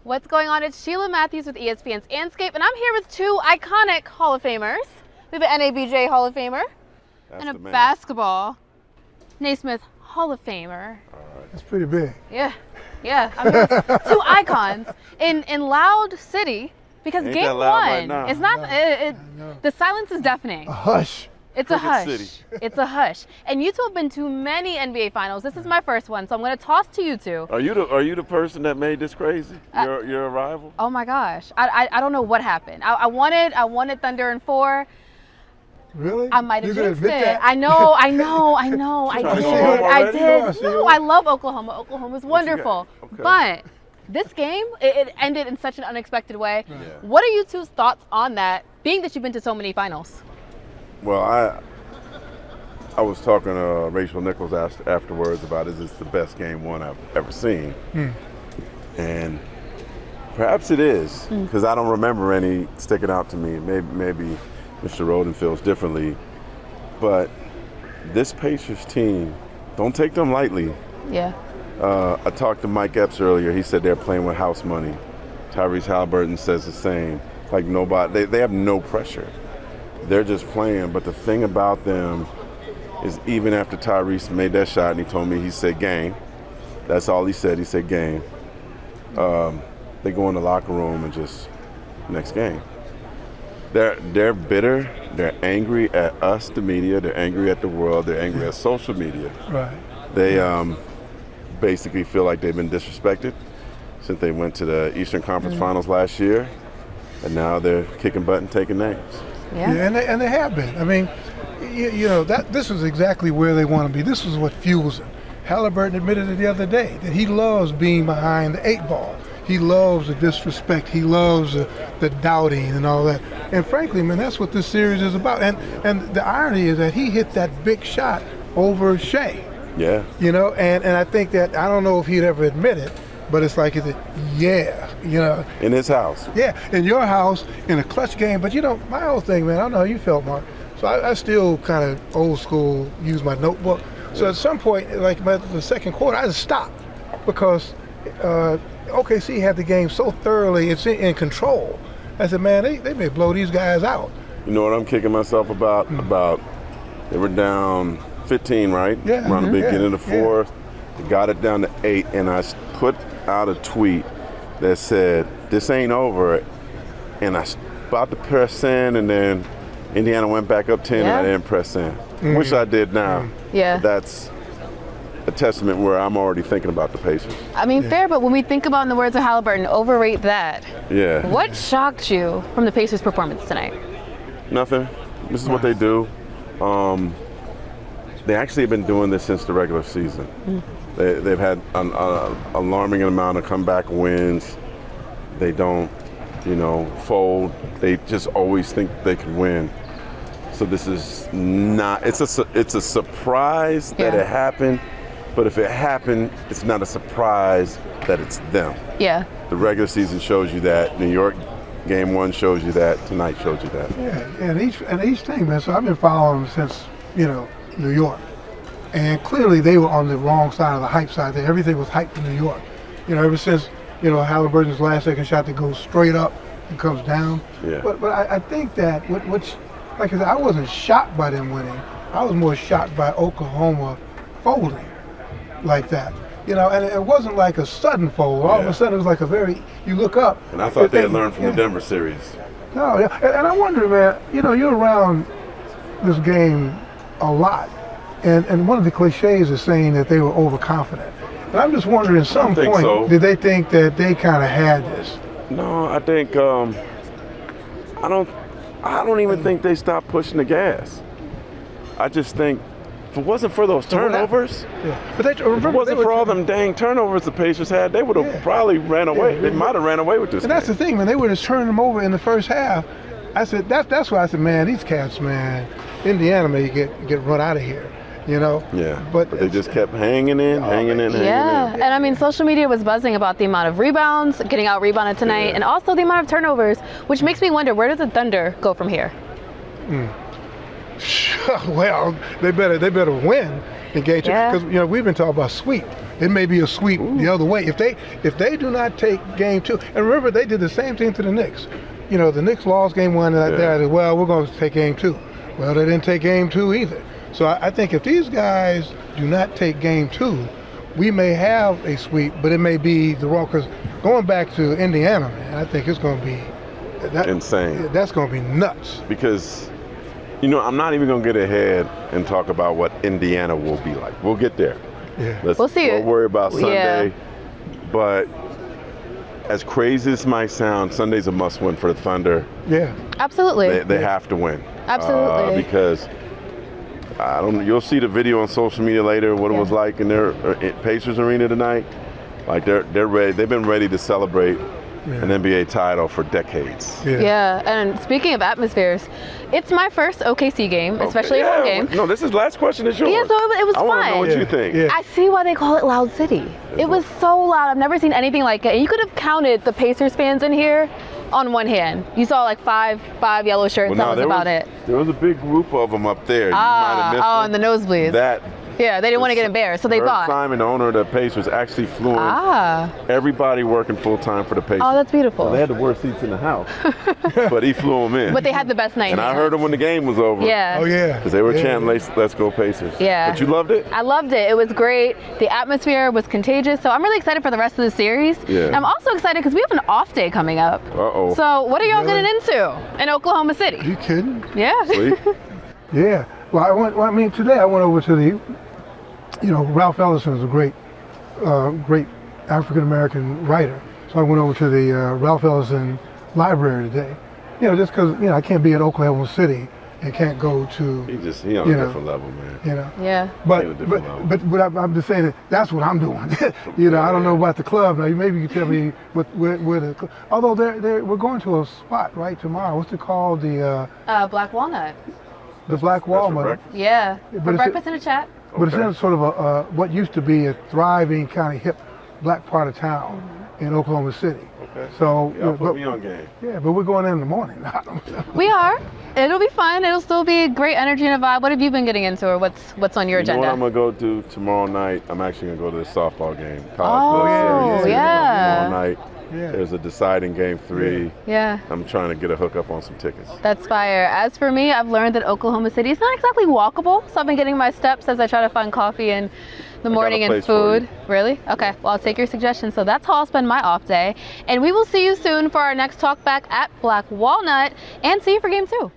What's going on? It's Sheila Matthews with ESPN's Andscape, and I'm here with two iconic Hall of Famers. We have an NABJ Hall of Famer and a basketball Naismith Hall of Famer. That's pretty big. Yeah. I mean, it's two icons in Loud City because Ain't game that loud right one, now? it's not. The silence is deafening. A hush. It's a Cricket hush. City. It's a hush. And you two have been to many NBA finals. This is my first one, so I'm going to toss to you two. Are you the person that made this crazy? Your arrival? Oh my gosh, I don't know what happened. I wanted Thunder in 4. Really? I might have You gonna jinxed admit it. that? I know. I trying to go home did. already? No, I love Oklahoma. Oklahoma's wonderful. Okay. But this game, it ended in such an unexpected way. Yeah. What are you two's thoughts on that, being that you've been to so many finals? Well, I was talking to Rachel Nichols afterwards about is this the best game one I've ever seen? And perhaps it is, because I don't remember any sticking out to me. Maybe Mr. Rhoden feels differently. But this Pacers team, don't take them lightly. Yeah. I talked to Mike Epps earlier. He said they're playing with house money. Tyrese Halliburton says the same. Like nobody, they have no pressure. They're just playing. But the thing about them is even after Tyrese made that shot and he told me, he said game. That's all he said. He said game. They go in the locker room and just next game. They're bitter. They're angry at us, the media. They're angry at the world. They're angry at social media. Right. They basically feel like they've been disrespected since they went to the Eastern Conference Finals last year, and now they're kicking butt and taking names. Yeah. And they have been. I mean, you know, this is exactly where they want to be. This is what fuels them. Halliburton admitted it the other day that he loves being behind the 8 ball. He loves the disrespect. He loves the doubting and all that. And frankly, man, that's what this series is about. And the irony is that he hit that big shot over Shea. Yeah. You know, and I think that, I don't know if he'd ever admit it, but it's like, yeah, you know. In his house. Yeah, in your house, in a clutch game. But you know, my whole thing, man, I don't know how you felt, Mark. So I still kind of old school, use my notebook. So at some point, like by the second quarter, I just stopped because OKC had the game so thoroughly, it's in control. I said, man, they may blow these guys out. You know what I'm kicking myself about? About they were down 15, right? Yeah. Around the beginning of the Yeah. fourth. They got it down to 8, and I put out a tweet that said, this ain't over. And I was about to press in, and then Indiana went back up 10, and I didn't press in. Wish I did now. Yeah. But that's a testament where I'm already thinking about the Pacers. I mean, fair, but when we think about, in the words of Halliburton, overrate that. Yeah. What shocked you from the Pacers' performance tonight? Nothing. This is what they do. They actually have been doing this since the regular season. They've had an alarming amount of comeback wins. They don't, fold. They just always think they can win. So this is not. It's a surprise that it happened, but if it happened, it's not a surprise that it's them. Yeah. The regular season shows you that. New York game 1 shows you that. Tonight shows you that. Yeah, and each thing, man. So I've been following them since, New York. And clearly they were on the wrong side of the hype side there. Everything was hype for New York. Ever since, Halliburton's last second shot that goes straight up and comes down. Yeah. But I think that which, like I said, I wasn't shocked by them winning. I was more shocked by Oklahoma folding like that. And it wasn't like a sudden fold. All of a sudden it was like you look up. And I thought they had learned from the Denver series. No, yeah. And I wonder, man, you're around this game a lot. And one of the cliches is saying that they were overconfident. And I'm just wondering, at some point, did they think that they kind of had this? No, I think I don't even think they stopped pushing the gas. I just think if it wasn't for those turnovers, but if it wasn't for all them dang turnovers the Pacers had, they would have probably ran away. They might have ran away with this. And that's the thing, man. They were just turning them over in the first half. I said that's why I said, man, these cats, man, Indiana may get run out of here. Yeah, but they just kept hanging in. Yeah, and I mean, social media was buzzing about the amount of rebounds, getting out rebounded tonight, and also the amount of turnovers, which makes me wonder, where does the Thunder go from here? Well, they better win in game 2 because we've been talking about sweep. It may be a sweep the other way if they do not take game 2. And remember, they did the same thing to the Knicks. The Knicks lost game 1 and that. Well, we're going to take game 2. Well, they didn't take game 2 either. So I think if these guys do not take game 2, we may have a sweep, but it may be the wrong. Because going back to Indiana, man, I think it's going to be insane. That's going to be nuts. Because, I'm not even going to get ahead and talk about what Indiana will be like. We'll get there. Yeah. We'll see. We'll worry about Sunday. Yeah. But as crazy as it might sound, Sunday's a must-win for the Thunder. Yeah. Absolutely. They have to win. Absolutely. Because you'll see the video on social media later what it was like in their Pacers arena tonight. Like they're ready. They've been ready to celebrate an NBA title for decades. Yeah, and speaking of atmospheres, it's my first OKC game, especially a home game. No, this is last question is yours. Yeah, so it was I fun. want to know what you think. Yeah. I see why they call it Loud City. It was so loud. I've never seen anything like it. And you could have counted the Pacers fans in here on one hand. You saw like five yellow shirts. That was about it. There was a big group of them up there. You might have missed them. In the nosebleeds. Yeah, they didn't want to get embarrassed, so they bought. Simon, the owner of the Pacers, actually flew in. Everybody working full time for the Pacers. Oh, that's beautiful. So they had the worst seats in the house, but he flew them in. But they had the best night. And I heard them when the game was over. Yeah. Oh yeah. Because they were chanting, "Let's go Pacers." Yeah. But you loved it. I loved it. It was great. The atmosphere was contagious. So I'm really excited for the rest of the series. Yeah. And I'm also excited because we have an off day coming up. Uh-oh. So what are y'all getting into in Oklahoma City? Are you kidding? Yeah. Sleep? Yeah. Well, today I went over to the. Ralph Ellison is a great African-American writer. So I went over to the Ralph Ellison library today. Just because, I can't be in Oklahoma City and can't go to... He on a different level, man. Yeah. But I'm just saying that's what I'm doing. I don't know about the club. Now, maybe you can tell me where the... Although we're going to a spot, right, tomorrow. What's it called? The... Black Walnut. The Black Walnut. Yeah. For breakfast and a chat. But it's in sort of what used to be a thriving, kind of hip black part of town in Oklahoma City. Okay. So put me on game. Yeah, but we're going in the morning. We are. It'll be fun. It'll still be great energy and a vibe. What have you been getting into, or what's on your agenda? What I'm gonna go do tomorrow night? I'm actually gonna go to the softball game. College Series. Tomorrow night. Yeah. There's a deciding game 3. Yeah. I'm trying to get a hookup on some tickets. That's fire. As for me, I've learned that Oklahoma City is not exactly walkable, so I've been getting my steps as I try to find coffee in the morning and food. Really? Okay. Well, I'll take your suggestion. So that's how I'll spend my off day. And we will see you soon for our next talk back at Black Walnut, and see you for game 2.